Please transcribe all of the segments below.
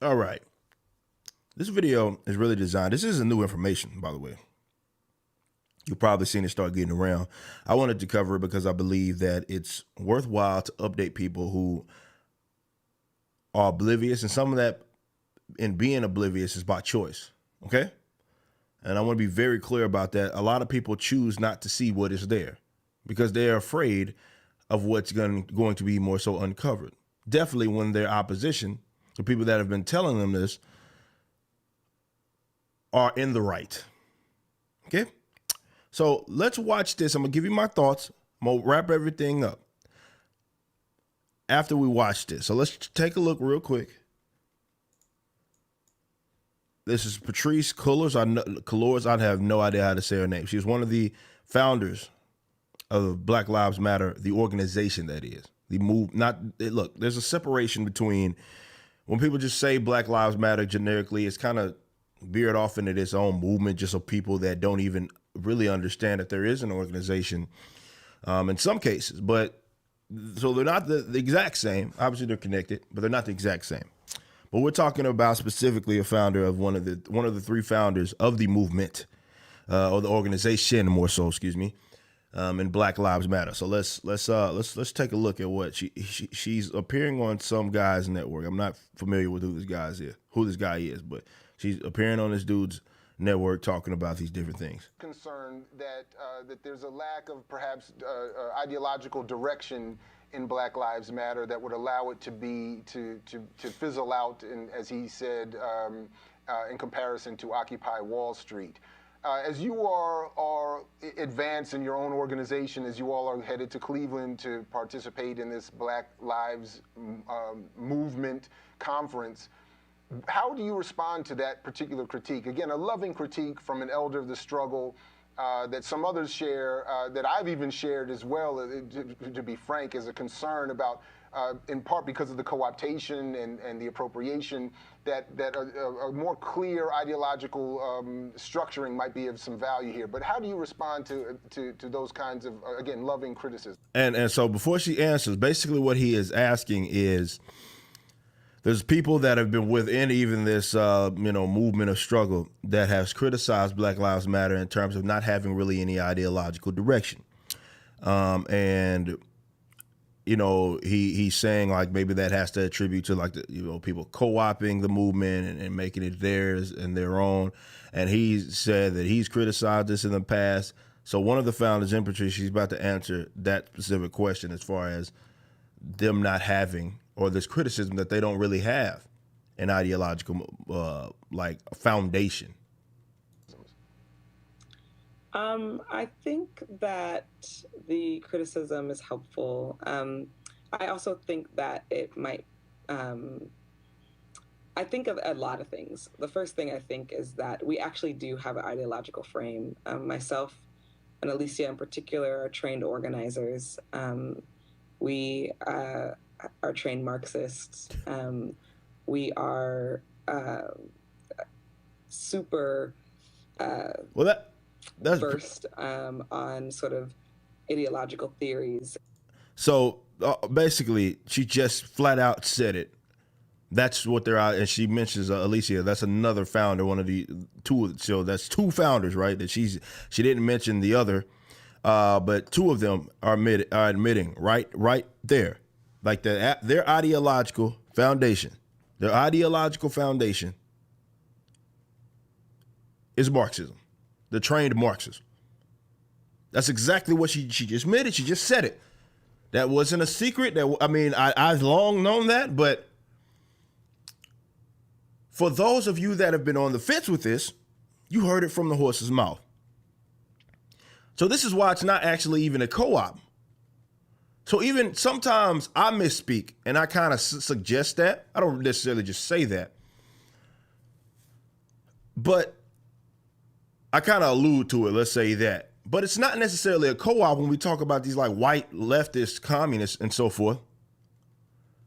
All right. This video is really designed. This isn't new information, by the way. You've probably seen it start getting around. I wanted to cover it because I believe that it's worthwhile to update people who are oblivious, and some of that in being oblivious is by choice. Okay? And I want to be very clear about that. A lot of people choose not to see what is there because they're afraid of what's going to be more so uncovered. Definitely when their opposition, the people that have been telling them this, are in the right. Okay? So let's watch this. I'm going to give you my thoughts. I'm going to wrap everything up after we watch this. So let's take a look real quick. This is Patrisse Cullors. I have no idea how to say her name. She's one of the founders of Black Lives Matter, the organization that is. Look, there's a separation between when people just say Black Lives Matter generically, it's kind of veered off into its own movement just of people that don't even really understand that there is an organization in some cases. But so they're not the exact same. Obviously they're connected, but they're not the exact same. But we're talking about specifically a founder of one of the three founders of the movement, or the organization more so, excuse me, in Black Lives Matter. So let's take a look at what she's appearing on some guy's network. I'm not familiar with who this guy is, but she's appearing on this dude's network talking about these different things. Concerned that that there's a lack of perhaps ideological direction in Black Lives Matter that would allow it to fizzle out, as he said, in comparison to Occupy Wall Street. As you are advanced in your own organization, as you all are headed to Cleveland to participate in this Black Lives Movement conference, how do you respond to that particular critique? Again, a loving critique from an elder of the struggle that some others share, that I've even shared as well, to be frank, as a concern about, in part because of the co-optation and the appropriation, that a more clear ideological structuring might be of some value here. But how do you respond to those kinds of, again, loving criticism? And so before she answers, basically what he is asking is, there's people that have been within even this, movement of struggle that has criticized Black Lives Matter in terms of not having really any ideological direction. He's saying like maybe that has to attribute to like people co-opting the movement and making it theirs and their own. And he said that he's criticized this in the past. So one of the founders in Patrisse, she's about to answer that specific question as far as them not having, or this criticism that they don't really have an ideological foundation. I think that the criticism is helpful. I also think that it might, I think of a lot of things. The first thing I think is that we actually do have an ideological frame. Myself and Alicia in particular are trained organizers. We are trained Marxists. We are super that's versed on sort of ideological theories. So basically, she just flat out said it. That's what they're out, and she mentions Alicia. That's another founder, one of the two. So that's two founders, right? That she didn't mention the other, but two of them are admitting right there. Like their ideological foundation. Their ideological foundation is Marxism. The trained Marxists. That's exactly what she just admitted. She just said it. That wasn't a secret. I've long known that, but for those of you that have been on the fence with this, you heard it from the horse's mouth. So this is why it's not actually even a co-op. So even sometimes I misspeak and I kind of suggest that. I don't necessarily just say that. But I kind of allude to it, let's say that. But it's not necessarily a co-op when we talk about these like white leftist communists and so forth.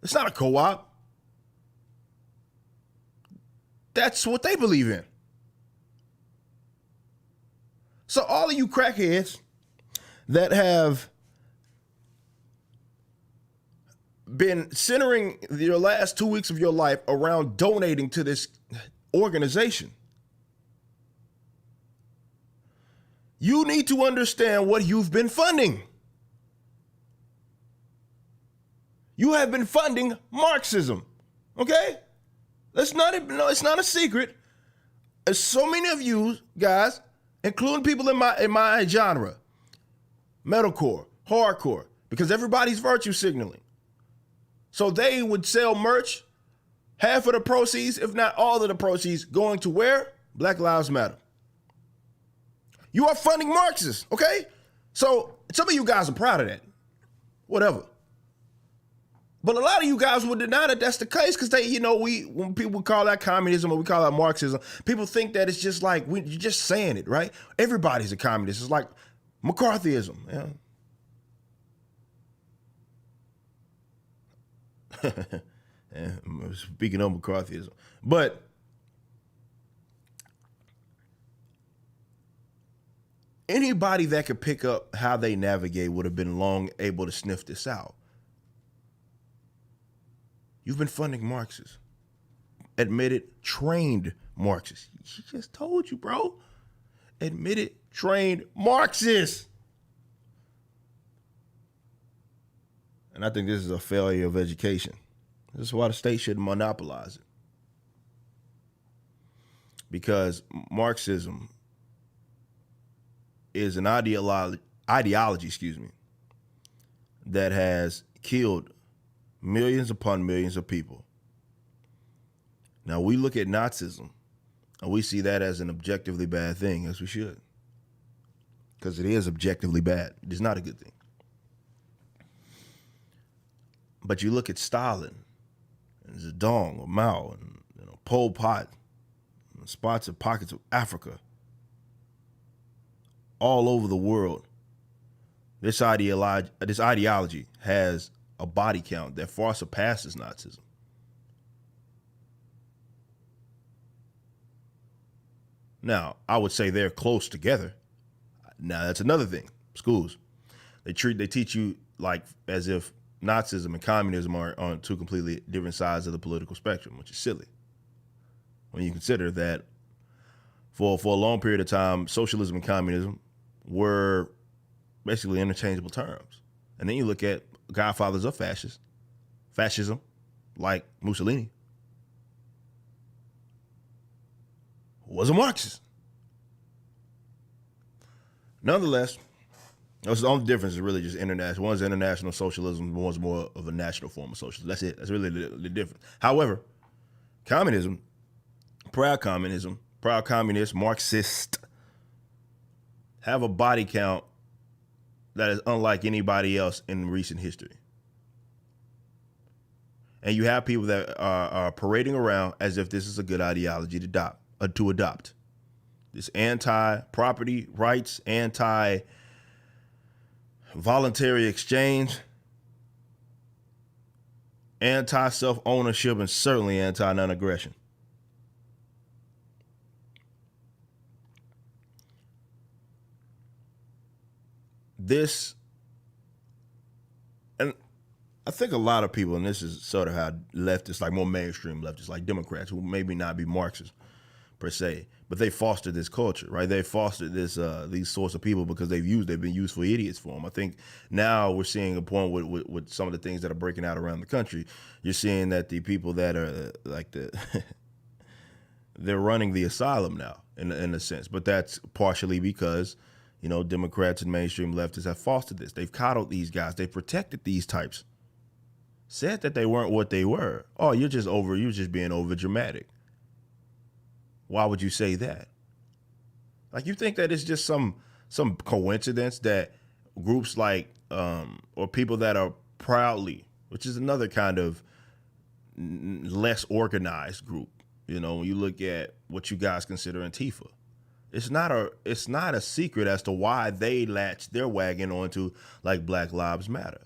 It's not a co-op. That's what they believe in. So all of you crackheads that have been centering your last 2 weeks of your life around donating to this organization. You need to understand what you've been funding. You have been funding Marxism, okay? It's not a secret. There's so many of you guys, including people in my genre, metalcore, hardcore, because everybody's virtue signaling. So they would sell merch, half of the proceeds, if not all of the proceeds, going to where? Black Lives Matter. You are funding Marxists, okay? So some of you guys are proud of that. Whatever. But a lot of you guys would deny that that's the case because when people call that communism or we call that Marxism, people think that it's just like, you're just saying it, right? Everybody's a communist. It's like McCarthyism. Yeah. Speaking of McCarthyism. But anybody that could pick up how they navigate would have been long able to sniff this out. You've been funding Marxists. Admitted, trained Marxists. She just told you, bro. Admitted, trained Marxists. And I think this is a failure of education. This is why the state shouldn't monopolize it. Because Marxism is an ideology, that has killed millions upon millions of people. Now we look at Nazism and we see that as an objectively bad thing, as we should. Because it is objectively bad. It is not a good thing. But you look at Stalin and Zedong or Mao and Pol Pot, and spots of pockets of Africa, all over the world. This ideology has a body count that far surpasses Nazism. Now, I would say they're close together. Now, that's another thing. Schools, they teach you like as if Nazism and communism are on two completely different sides of the political spectrum, which is silly. When you consider that for a long period of time, socialism and communism were basically interchangeable terms. And then you look at godfathers of fascism, like Mussolini, who was a Marxist. Nonetheless, that's the only difference is really just international. One's international socialism, one's more of a national form of socialism. That's it. That's really the difference. However, communism, proud communist, Marxist, have a body count that is unlike anybody else in recent history. And you have people that are parading around as if this is a good ideology to adopt. This anti-property rights, anti-voluntary exchange, anti-self-ownership, and certainly anti-non-aggression. This, and I think a lot of people, and this is sort of how leftists, like more mainstream leftists, like Democrats, who maybe not be Marxists per se, but they fostered this culture, right? They fostered these sorts of people because they've been used for idiots for them. I think now we're seeing a point with some of the things that are breaking out around the country. You're seeing that the people that are they're running the asylum now in a sense, but that's partially because Democrats and mainstream leftists have fostered this. They've coddled these guys. They've protected these types. Said that they weren't what they were. Oh, you're just being over dramatic. Why would you say that? Like, you think that it's just some coincidence that groups like or people that are proudly, which is another kind of less organized group. When you look at what you guys consider Antifa. It's not a secret as to why they latched their wagon onto like Black Lives Matter.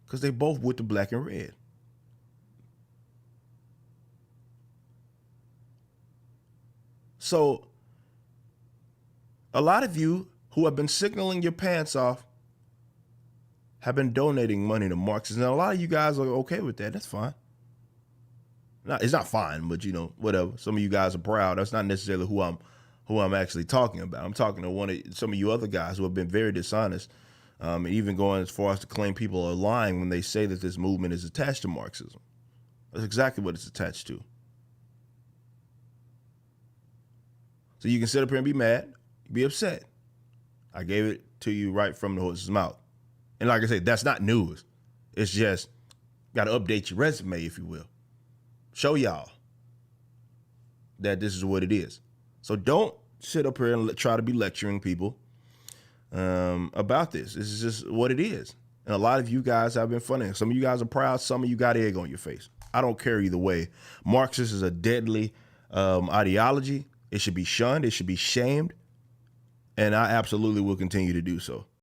Because they both with the black and red. So a lot of you who have been signaling your pants off have been donating money to Marxists. And a lot of you guys are okay with that. That's fine. It's not fine, but you know, whatever. Some of you guys are proud. That's not necessarily who I'm actually talking about. I'm talking to some of you other guys who have been very dishonest, and even going as far as to claim people are lying when they say that this movement is attached to Marxism. That's exactly what it's attached to. So you can sit up here and be mad, be upset. I gave it to you right from the horse's mouth. And like I said, that's not news. It's just got to update your resume, if you will. Show y'all that this is what it is. So don't sit up here and try to be lecturing people about this. This is just what it is. And a lot of you guys have been funny. Some of you guys are proud. Some of you got egg on your face. I don't care either way. Marxist is a deadly ideology. It should be shunned. It should be shamed. And I absolutely will continue to do so.